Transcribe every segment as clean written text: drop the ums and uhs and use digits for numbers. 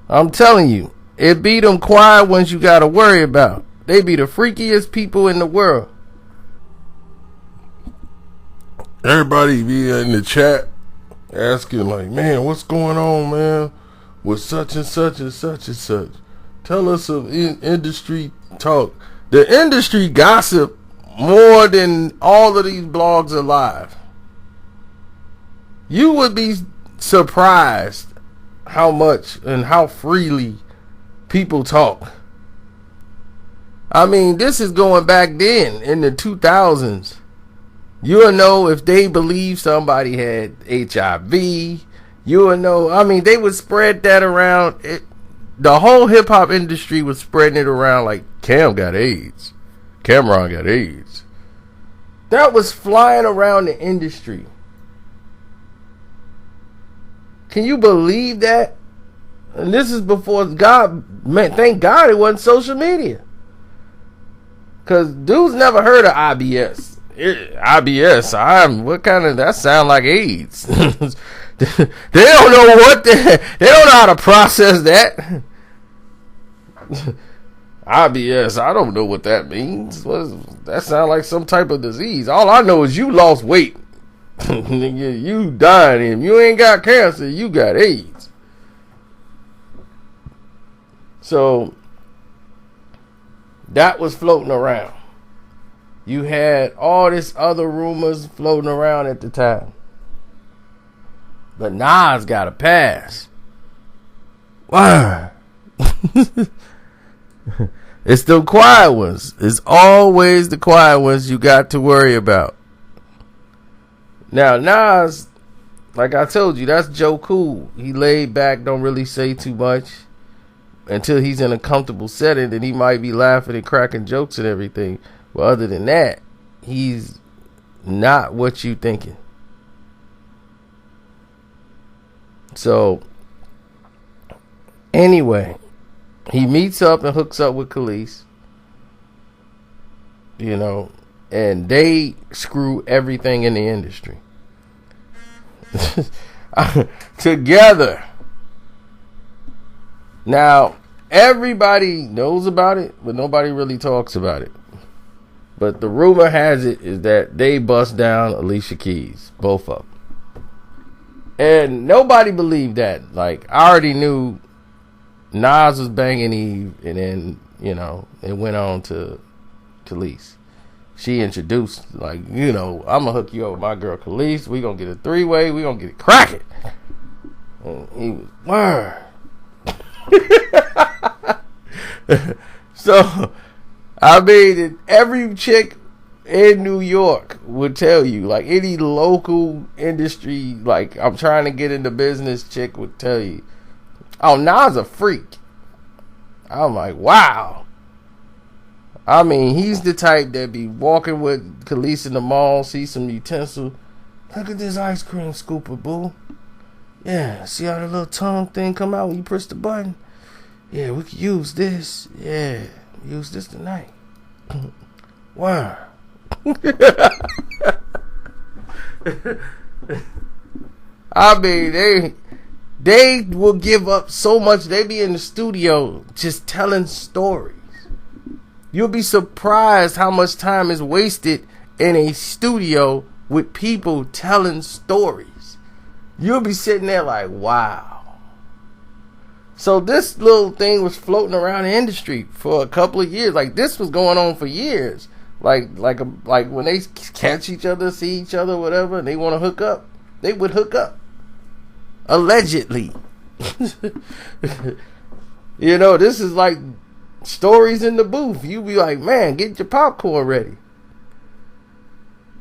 I'm telling you, it be them quiet ones you gotta worry about. They be the freakiest people in the world. Everybody be in the chat asking like, man, what's going on, man, with such and such and such and such. Tell us some industry talk. The industry gossip more than all of these blogs alive. You would be surprised how much and how freely people talk. I mean, this is going back then in the 2000s. You'll know if they believe somebody had HIV. You'll know. I mean, they would spread that around. The whole hip hop industry was spreading it around like Cam got AIDS. Cameron got AIDS. That was flying around the industry. Can you believe that? And this is before God, man, thank God it wasn't social media. Because dudes never heard of IBS. IBS, what kind of, that sound like AIDS. They don't know they don't know how to process that. IBS, I don't know what that means. That sound like some type of disease. All I know is you lost weight. You dying, and you ain't got cancer, you got AIDS. So that was floating around. You had all this other rumors floating around at the time. But Nas got a pass. Why? It's the quiet ones. It's always the quiet ones you got to worry about. Now, Nas, like I told you, that's Joe Cool. He laid back, don't really say too much. Until he's in a comfortable setting, then he might be laughing and cracking jokes and everything. But other than that, he's not what you thinking. So, anyway, he meets up and hooks up with Kelis. You know, and they screw everything in the industry. Together. Now, everybody knows about it, but nobody really talks about it. But the rumor has it is that they bust down Alicia Keys, both of them. And nobody believed that. Like, I already knew Nas was banging Eve, and then, you know, it went on to Kelis. She introduced, like, you know, I'm going to hook you up with my girl Kelis. We going to get a three-way. We going to get it cracking. And he was, word. So, I mean, every chick in New York would tell you, like any local industry, like I'm trying to get into business chick would tell you, oh, Nas a freak. I'm like, wow. I mean, he's the type that be walking with Kelis in the mall, see some utensil. Look at this ice cream scooper, boo. Yeah, see how the little tongue thing come out when you press the button? Yeah, we could use this. Yeah, use this tonight. Wow. I mean, they will give up so much. They be in the studio just telling stories. You'll be surprised how much time is wasted in a studio with people telling stories. You'll be sitting there like, wow. So this little thing was floating around the industry for a couple of years. Like, this was going on for years. Like when they catch each other, see each other, whatever, and they want to hook up, they would hook up. Allegedly. You know, this is like stories in the booth. You be like, man, get your popcorn ready.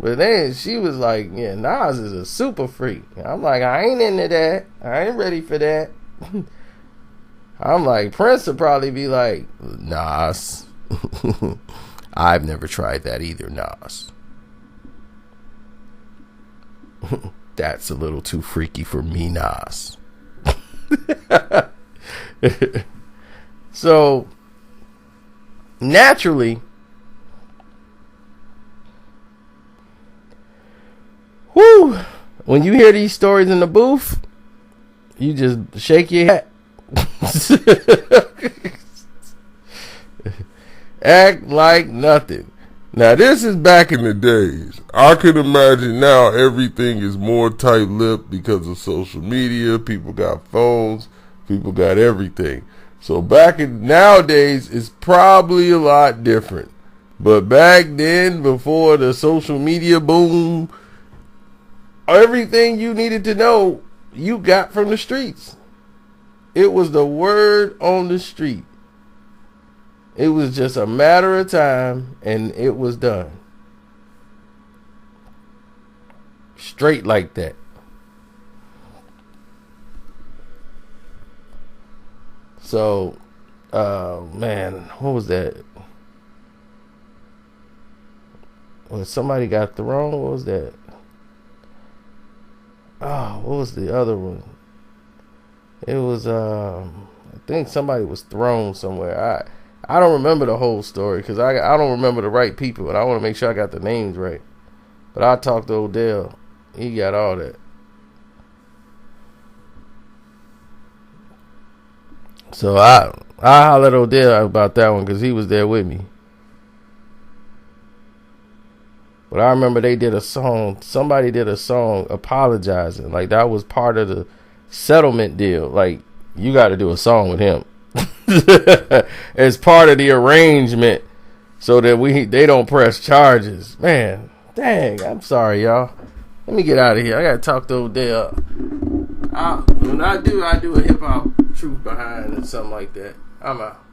But then she was like, yeah, Nas is a super freak. I'm like, I ain't into that. I ain't ready for that. I'm like, Prince would probably be like, Nas. I've never tried that either, Nas. That's a little too freaky for me, Nas. So, naturally, when you hear these stories in the booth, you just shake your head. Act like nothing. Now this is back in the days. I can imagine now everything is more tight-lipped because of social media. People got phones. People got everything. So nowadays it's probably a lot different. But back then, before the social media boom, everything you needed to know, you got from the streets. It was the word on the street. It was just a matter of time, and it was done. Straight like that. So, man, what was that? When somebody got thrown, what was that? Oh, what was the other one? It was, I think somebody was thrown somewhere. I don't remember the whole story because I don't remember the right people, and I want to make sure I got the names right. But I talked to Odell. He got all that. So I hollered at Odell about that one because he was there with me. But I remember they did a song. Somebody did a song apologizing. Like that was part of the settlement deal. Like you got to do a song with him as part of the arrangement, so that they don't press charges. Man, dang! I'm sorry, y'all. Let me get out of here. I gotta talk to Odell. When I do a hip hop truth behind and something like that. I'm out.